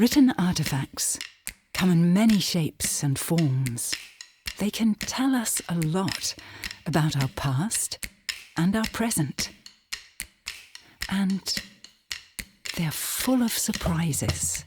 Written artefacts come in many shapes and forms. They can tell us a lot about our past and our present. And they're full of surprises.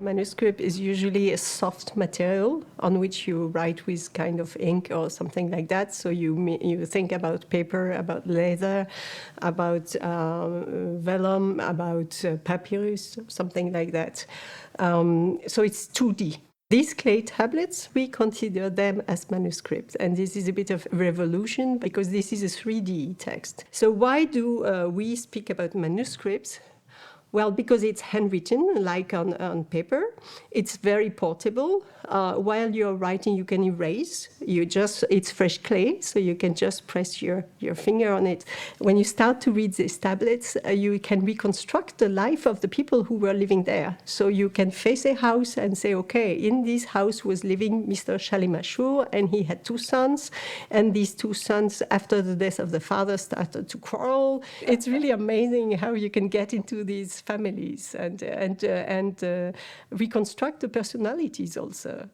Manuscript is usually a soft material on which you write with kind of ink or something like that. So you think about paper, about leather, about vellum, about papyrus, something like that. So it's 2D. These clay tablets, we consider them as manuscripts, and this is a bit of a revolution because this is a 3D text. So why do we speak about manuscripts? Well, because it's handwritten, like on paper. It's very portable. While you're writing, you can erase. It's fresh clay, so you can just press your finger on it. When you start to read these tablets, you can reconstruct the life of the people who were living there. So you can face a house and say, okay, in this house was living Mr. Shalimashur, and he had 2 sons, and these 2 sons, after the death of the father, started to quarrel. It's really amazing how you can get into these families and reconstruct the personalities also.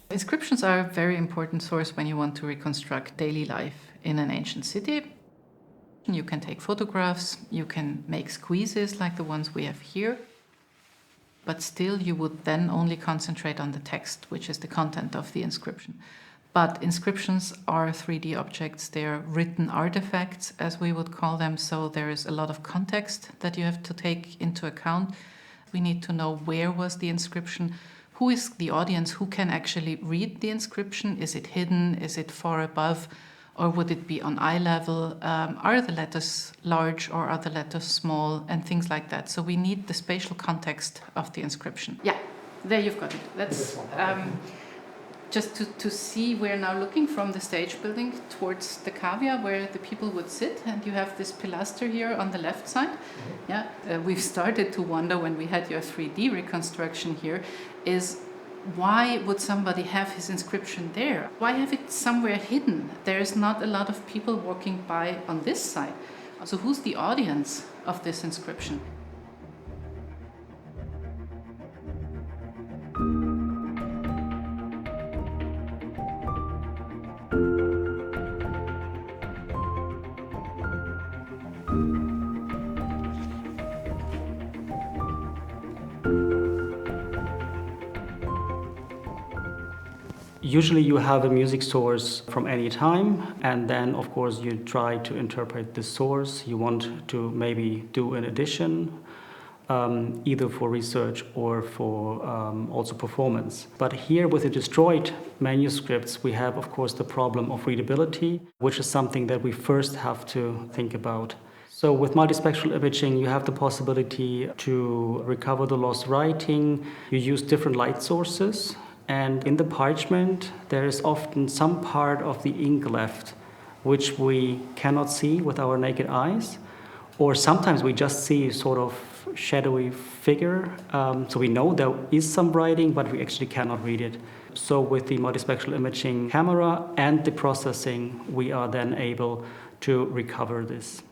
Inscriptions are a very important source when you want to reconstruct daily life in an ancient city. You can take photographs, you can make squeezes like the ones we have here, but still you would then only concentrate on the text, which is the content of the inscription. But inscriptions are 3D objects, they're written artifacts, as we would call them, so there is a lot of context that you have to take into account. We need to know where was the inscription, who is the audience, who can actually read the inscription, is it hidden, is it far above, or would it be on eye level? Are the letters large or are the letters small, and things like that. So we need the spatial context of the inscription. Yeah, there you've got it. That's just to see, we're now looking from the stage building towards the cavea where the people would sit, and you have this pilaster here on the left side. Mm-hmm. Yeah, we've started to wonder when we had your 3D reconstruction here is, why would somebody have his inscription there? Why have it somewhere hidden? There's not a lot of people walking by on this side. So who's the audience of this inscription? Usually you have a music source from any time, and then of course you try to interpret the source. You want to maybe do an addition, either for research or for also performance. But here with the destroyed manuscripts, we have of course the problem of readability, which is something that we first have to think about. So with multispectral imaging, you have the possibility to recover the lost writing. You use different light sources. And in the parchment, there is often some part of the ink left, which we cannot see with our naked eyes. Or sometimes we just see sort of shadowy figure. So we know there is some writing, but we actually cannot read it. So with the multispectral imaging camera and the processing, we are then able to recover this.